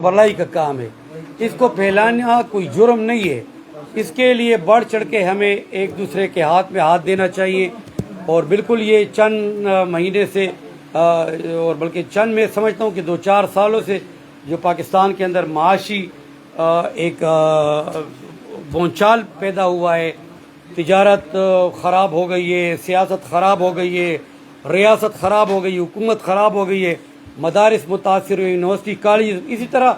भलाई का काम है, इसको फैलाना कोई जुर्म नहीं है। इसके लिए बढ़ चढ़ के हमें एक दूसरे के हाथ में हाथ देना चाहिए। और बिल्कुल ये चंद महीने से और बल्कि चंद मैं समझता हूँ कि 2-4 सालों से जो पाकिस्तान के अंदर माशी एक बोलचाल पैदा हुआ है, तिजारत ख़राब हो गई है, सियासत ख़राब हो गई है, रियासत ख़राब हो गई, हुकूमत ख़राब हो गई है, मदारिस मुतासिर हुई, यूनिवर्सिटी कॉलेज, इसी तरह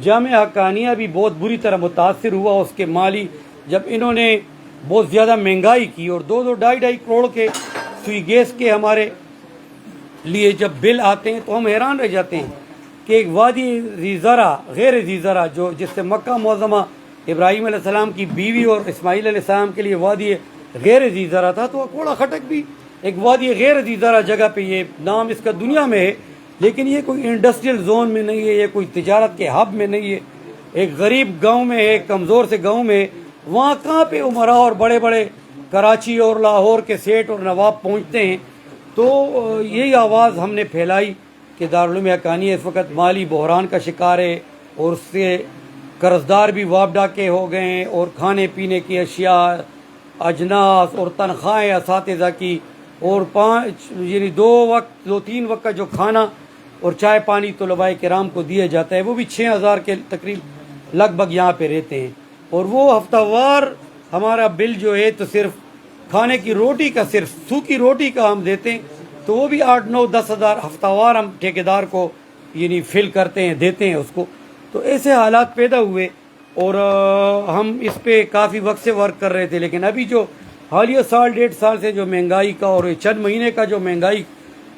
जामिया हक्कानिया भी बहुत बुरी तरह मुतासिर हुआ उसके माली, जब इन्होंने बहुत ज़्यादा महंगाई की और 2-2 ढाई करोड़ के सुई गैस के हमारे लिए जब बिल आते हैं तो हम हैरान रह जाते हैं कि एक वादी ज़ीज़रा गैर ज़ीज़रा जो जिससे मक्का मुअज़्ज़मा इब्राहीम अलैहिस्सलाम की बीवी और इस्माइल अलैहिस्सलाम के लिए वादी गैर ज़ीज़रा था, तो अकोड़ा खटक भी एक वादी गैर ज़ीज़रा जगह पे ये नाम इसका दुनिया में है, लेकिन ये कोई इंडस्ट्रियल जोन में नहीं है, ये कोई तिजारत के हब में नहीं है, एक गरीब गांव में है, कमज़ोर से गांव में। वहाँ कहाँ पे उमरा और बड़े बड़े कराची और लाहौर के सेठ और नवाब पहुँचते हैं। तो यही आवाज़ हमने फैलाई कि दारुल उलूम हक्कानिया इस वक्त माली बहरान का शिकार है और उससे कर्जदार भी वापडा के हो गए हैं और खाने पीने की अशिया, अजनास और तनख्वाहें असातिज़ा की और 2-3 वक्त का जो खाना और चाय पानी तलबाए किराम को दिया जाता है, वो भी 6000 के तकरीब लगभग यहाँ पे रहते हैं। और वो हफ्तावार हमारा बिल जो है तो सिर्फ खाने की रोटी का, सिर्फ सूखी रोटी का हम देते हैं, तो वो भी 8-9-10 हज़ार हफ्तावार हम ठेकेदार को यानी फिल करते हैं, देते हैं उसको। तो ऐसे हालात पैदा हुए और हम इस पे काफ़ी वक्त से वर्क कर रहे थे। लेकिन अभी जो हालिया 1.5 साल से जो महंगाई का और चंद महीने का जो महंगाई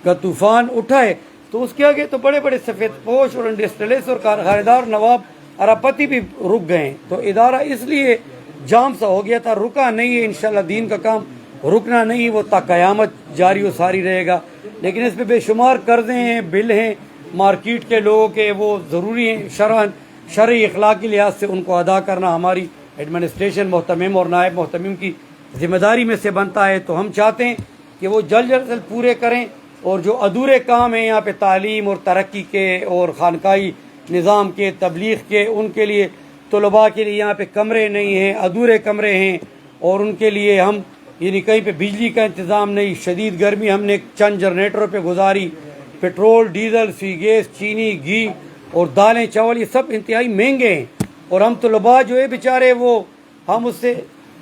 का तूफान उठा है, तो उसके आगे तो बड़े बड़े सफ़ेद पोश और इंडस्ट्रियलिस्ट और कारखानेदार नवाब अरबपति भी रुक गए। तो इदारा इसलिए जाम सा हो गया था, रुका नहीं है। इंशाल्लाह दीन का काम रुकना नहीं, वो ता क़यामत जारी व सारी रहेगा। लेकिन इस पे बेशुमार कर्जे हैं, बिल हैं मार्केट के लोगों के, वो ज़रूरी हैं शरई अखलाकी लिहाज से उनको अदा करना हमारी एडमिनिस्ट्रेशन मोहतमिम और नायब मोहतमिम की ज़िम्मेदारी में से बनता है। तो हम चाहते हैं कि वो जल्द जल्द पूरे करें और जो अधूरे काम हैं यहाँ पे तालीम और तरक्की के और खानकाई निज़ाम के, तबलीग के, उनके लिए तलबा के लिए यहाँ पे कमरे नहीं हैं, अधूरे कमरे हैं और उनके लिए हम यानी कहीं पे बिजली का इंतज़ाम नहीं, शदीद गर्मी हमने चंद जनरेटरों पे गुजारी, पेट्रोल, डीजल, सी गैस, चीनी, घी और दालें चावल ये सब इंतहाई महंगे हैं। और हम तलबा जो है बेचारे वो हम उससे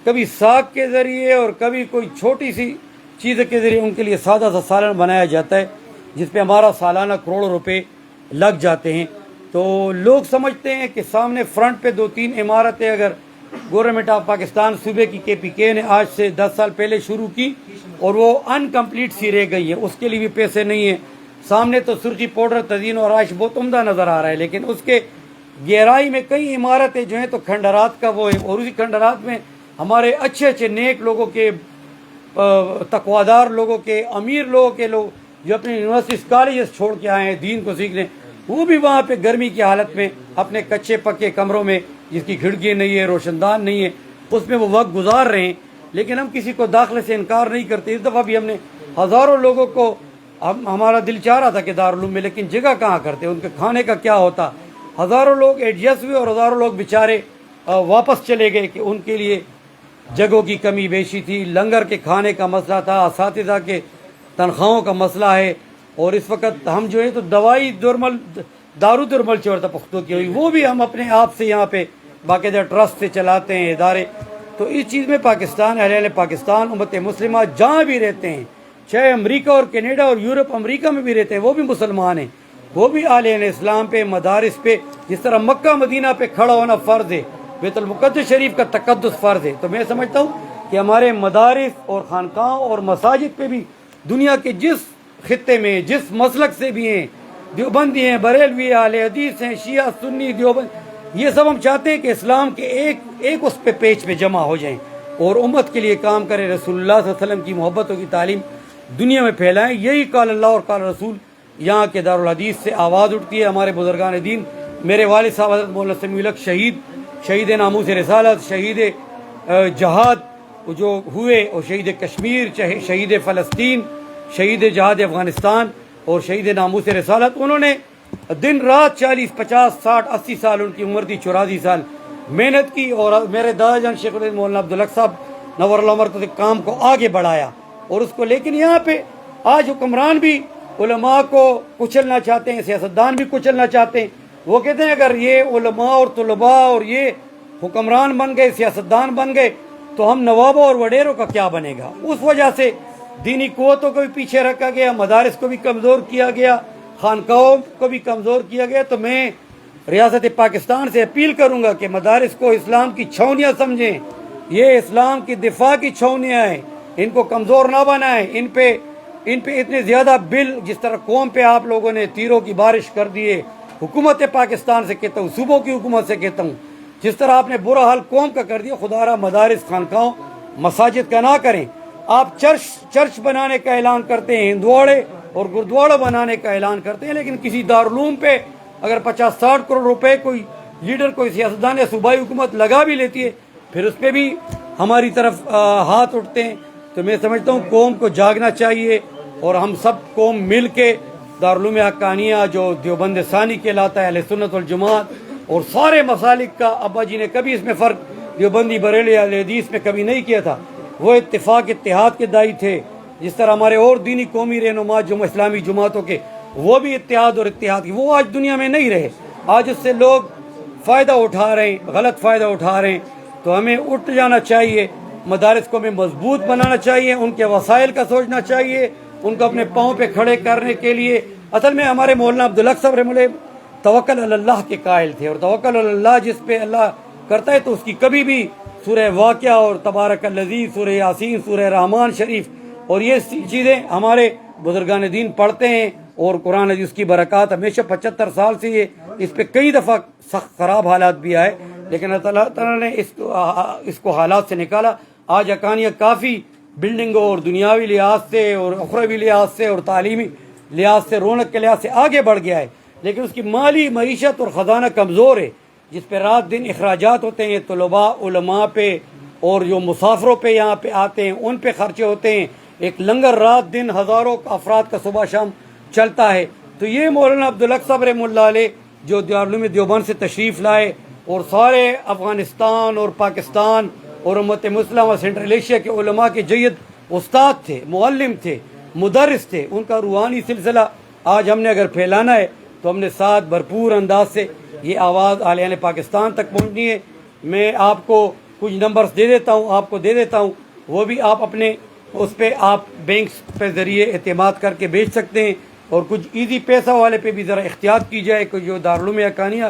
कभी साग के ज़रिए और कभी कोई छोटी सी चीज़ के ज़रिए उनके लिए सादा सा सालन बनाया जाता है, जिस पे हमारा सालाना करोड़ों रुपए लग जाते हैं। तो लोग समझते हैं कि सामने फ्रंट पे 2-3 इमारतें अगर गवर्नमेंट ऑफ पाकिस्तान सूबे की KPK ने आज से 10 साल पहले शुरू की और वो अनकम्प्लीट सी रह गई है, उसके लिए भी पैसे नहीं है। सामने तो सुर्खी पाउडर, तज़ीन और आश बहुत उम्दा नज़र आ रहा है, लेकिन उसके गहराई में कई इमारतें जो हैं तो खंडरात का वो है। और उसी खंडरात में हमारे अच्छे अच्छे नेक लोगों के, तकवादार लोगों के, अमीर लोगों के लोग जो अपने यूनिवर्सिटीज़ कॉलेजेस छोड़ के आए हैं दीन को सीखने, वो भी वहाँ पे गर्मी की हालत में अपने कच्चे पक्के कमरों में जिसकी खिड़की नहीं है, रोशनदान नहीं है, उसमें वो वक्त गुजार रहे हैं। लेकिन हम किसी को दाखिले से इनकार नहीं करते। इस दफ़ा भी हमने हज़ारों लोगों को हमारा दिल चाह रहा था कि दारुल उलूम में, लेकिन जगह कहाँ करते, उनके खाने का क्या होता। हज़ारों लोग एडजस्ट हुए और हज़ारों लोग बेचारे वापस चले गए कि उनके लिए जगहों की कमी बेशी थी, लंगर के खाने का मसला था, असातिज़ा के तनख्वाहों का मसला है। और इस वक्त हम जो है तो दारू दुर्मल चोर था पुख्तों की हुई, वो भी हम अपने आप से यहाँ पे बाकायदा ट्रस्ट से चलाते हैं इदारे। तो इस चीज़ में पाकिस्तान, अहले पाकिस्तान, उम्मत मुस्लिमा जहाँ भी रहते हैं, चाहे अमेरिका और कनाडा और यूरोप अमेरिका में भी रहते हैं, वो भी मुसलमान हैं, वो भी आले इस्लाम पे, मदारिस पे, जिस तरह मक्का मदीना पे खड़ा होना फ़र्ज़ है, बैतुल मुक़द्दस शरीफ का तक़द्दुस फ़र्ज़ है। तो मैं समझता हूँ कि हमारे मदारिस और खानकाहों और मसाजिद पे भी दुनिया के जिस खित्ते में, जिस मसलक से भी हैं, देवबंदी हैं, बरेलवी हैं, आले हदीस हैं, शिया, सुन्नी, देवबंद, ये सब हम चाहते हैं कि इस्लाम के एक उस पे पेज पे जमा हो जाएं और उम्मत के लिए काम करें, रसूलुल्लाह सल्लल्लाहु अलैहि वसल्लम की मोहब्बतों की तालीम दुनिया में फैलाएं। यही काल अल्लाह और काल रसूल यहाँ के दारुल हदीस से आवाज़ उठती है। हमारे बुजुर्गान दीन, मेरे वालिद साहब हज़रत मौलाना समीउल हक शहीद नामूस रिसालत, शहीद जहाद जो हुए और शहीद कश्मीर, शहीद फ़लस्तीन, शहीद जहाद अफ़गानिस्तान और शहीद नामूस रिसालत, उन्होंने دن رات 40 50 60 80 سال ان کی عمر تھی، 84 سال محنت کی، اور میرے دادا جان شیخ الحدیث مولانا عبدالحق صاحب نور اللہ عمرہ کام کو آگے بڑھایا اور اس کو، لیکن یہاں پہ آج حکمران بھی علماء کو کچلنا چاہتے ہیں، سیاستدان بھی کچلنا چاہتے ہیں۔ وہ کہتے ہیں اگر یہ علماء اور طلباء اور یہ حکمران بن گئے، سیاستدان بن گئے، تو ہم نوابوں اور وڈیروں کا کیا بنے گا؟ اس وجہ سے دینی قوتوں کو بھی پیچھے رکھا گیا، مدارس کو بھی کمزور کیا گیا، خانقاہوں کو بھی کمزور کیا گیا۔ تو میں ریاست پاکستان سے اپیل کروں گا کہ مدارس کو اسلام کی چھاؤنیاں سمجھیں، یہ اسلام کی دفاع کی چھاؤنیاں ہیں، ان کو کمزور نہ بنائیں۔ ان پہ اتنے زیادہ بل، جس طرح قوم پہ آپ لوگوں نے تیروں کی بارش کر دیے، حکومت پاکستان سے کہتا ہوں، صوبوں کی حکومت سے کہتا ہوں، جس طرح آپ نے برا حال قوم کا کر دیا، خدا را مدارس، خانقاہوں، مساجد کا نہ کریں۔ آپ چرچ بنانے کا اعلان کرتے ہیں، ہندواڑے اور گردوارہ بنانے کا اعلان کرتے ہیں، لیکن کسی دارالعلوم پہ اگر 50-60 کروڑ روپے کوئی لیڈر، کوئی سیاستدان یا صوبائی حکومت لگا بھی لیتی ہے، پھر اس پہ بھی ہماری طرف ہاتھ اٹھتے ہیں۔ تو میں سمجھتا ہوں قوم کو جاگنا چاہیے، اور ہم سب قوم مل کے دارالعلوم حقانیہ جو دیوبند ثانی کہلاتا ہے، اہل سنت والجماعت، اور سارے مسالک کا ابا جی نے کبھی اس میں فرق دیوبندی بریلی اہل حدیث میں کبھی نہیں کیا تھا، وہ اتفاق اتحاد کے دائی تھے۔ جس طرح ہمارے اور دینی قومی رہنما اسلامی جماعتوں کے، وہ بھی اتحاد اور اتحاد کی، وہ آج دنیا میں نہیں رہے، آج اس سے لوگ فائدہ اٹھا رہے ہیں، غلط فائدہ اٹھا رہے ہیں۔ تو ہمیں اٹھ جانا چاہیے، مدارس کو ہمیں مضبوط بنانا چاہیے، ان کے وسائل کا سوچنا چاہیے، ان کو اپنے پاؤں پہ کھڑے کرنے کے لیے۔ اصل میں ہمارے مولانا عبدالحق صاحب رحمہ اللہ توکل علی اللہ کے قائل تھے، اور توکل علی اللہ جس پہ اللہ کرتا ہے تو اس کی کبھی بھی سورہ واقعہ اور تبارک الذی، سورہ یاسین، سورہ رحمان شریف اور یہ چیزیں ہمارے بزرگان دین پڑھتے ہیں، اور قرآن حدیث کی برکات ہمیشہ 75 سال سے یہ اس پہ کئی دفعہ سخت خراب حالات بھی آئے، لیکن اللہ تعالیٰ نے اس کو حالات سے نکالا۔ آج حقانیہ کافی بلڈنگوں اور دنیاوی لحاظ سے اور اخروی لحاظ سے اور تعلیمی لحاظ سے، رونق کے لحاظ سے آگے بڑھ گیا ہے، لیکن اس کی مالی معیشت اور خزانہ کمزور ہے، جس پہ رات دن اخراجات ہوتے ہیں، طلباء، علماء پہ، اور جو مسافروں پہ یہاں پہ آتے ہیں ان پہ خرچے ہوتے ہیں۔ ایک لنگر رات دن ہزاروں افراد کا صبح شام چلتا ہے۔ تو یہ مولانا عبدالحق صاحب رحمہ اللہ علیہ جو دارالعلوم دیوبند سے تشریف لائے، اور سارے افغانستان اور پاکستان اور امت مسلمہ اور سینٹرل ایشیا کے علماء کے جید استاد تھے، معلم تھے، مدرس تھے، ان کا روحانی سلسلہ آج ہم نے اگر پھیلانا ہے تو ہم نے ساتھ بھرپور انداز سے یہ آواز اعلیٰ پاکستان تک پہنچنی ہے۔ میں آپ کو کچھ نمبرز دے دیتا ہوں، آپ کو دے دیتا ہوں، وہ بھی آپ اپنے اس پہ آپ بینکس پہ ذریعے اعتماد کر کے بیچ سکتے ہیں، اور کچھ ایزی پیسہ والے پہ بھی ذرا احتیاط کی جائے کہ جو دارالعلوم حقانیہ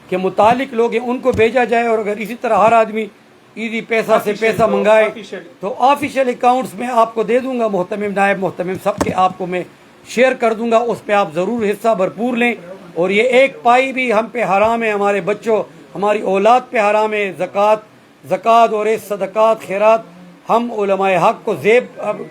کے متعلق لوگ ہیں ان کو بھیجا جائے، اور اگر اسی طرح ہر آدمی ایزی پیسہ سے پیسہ منگائے تو آفیشیل اکاؤنٹس میں آپ کو دے دوں گا، محتمم، نائب محتمم سب کے آپ کو میں شیئر کر دوں گا، اس پہ آپ ضرور حصہ بھرپور لیں۔ اور یہ ایک پائی بھی ہم پہ حرام ہے، ہمارے بچوں، ہماری اولاد پہ حرام ہے۔ زکوٰۃ اور صدقات خیرات ہم علماء حق کو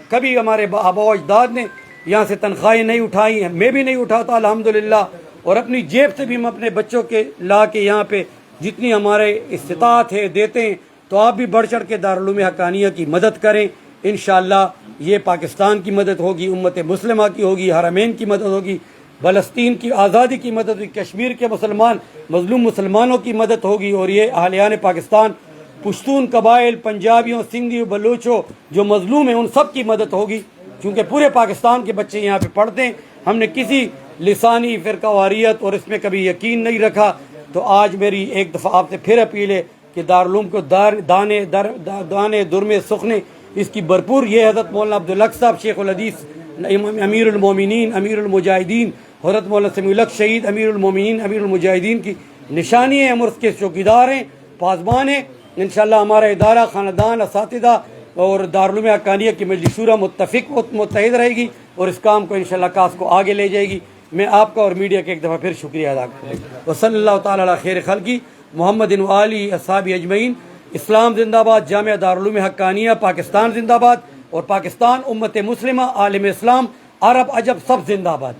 کبھی ہمارے آباء و اجداد نے یہاں سے تنخواہیں نہیں اٹھائی ہیں، میں بھی نہیں اٹھاتا الحمدللہ، اور اپنی جیب سے بھی ہم اپنے بچوں کے لا کے یہاں پہ جتنی ہمارے استطاعت ہے دیتے ہیں۔ تو آپ بھی بڑھ چڑھ کے دارالعلوم حقانیہ کی مدد کریں، انشاءاللہ یہ پاکستان کی مدد ہوگی، امت مسلمہ کی ہوگی، حرمین کی مدد ہوگی، فلسطین کی آزادی کی مدد ہوگی، کشمیر کے مظلوم مسلمانوں کی مدد ہوگی، اور یہ اہلیان پاکستان، پشتون قبائل، پنجابیوں، سندھیوں، بلوچوں جو مظلوم ہیں ان سب کی مدد ہوگی، کیونکہ پورے پاکستان کے بچے یہاں پہ پڑھتے ہیں۔ ہم نے کسی لسانی فرقہ واریت اور اس میں کبھی یقین نہیں رکھا۔ تو آج میری ایک دفعہ آپ سے پھر اپیل ہے کہ دارالعلوم کو دانے در میں سخنے اس کی بھرپور، یہ حضرت مولانا عبدالحق صاحب شیخ الحدیث امیر المومنین، امیر المجاہدین، حضرت مولانا سمیع الحق شہید امیر المومنین، امیر المجاہدین کی نشانی ہے، ہم اس کے چوکیدار ہیں، پاسبان ہیں۔ انشاءاللہ ہمارا ادارہ، خاندان، اساتذہ اور دارالعلوم حقانیہ کی مجلس شورا متحد رہے گی، اور اس کام کو انشاءاللہ کاس کو آگے لے جائے گی۔ میں آپ کا اور میڈیا کا ایک دفعہ پھر شکریہ ادا کرتا ہوں۔ وصلی اللہ تعالیٰ علی خیر خلقی محمد و آلہ اصحابہ اجمعین۔ اسلام زندہ باد، جامعہ دارالعلوم حقانیہ پاکستان زندہ باد، اور پاکستان امت مسلمہ، عالم اسلام، عرب عجب سب زندہ باد۔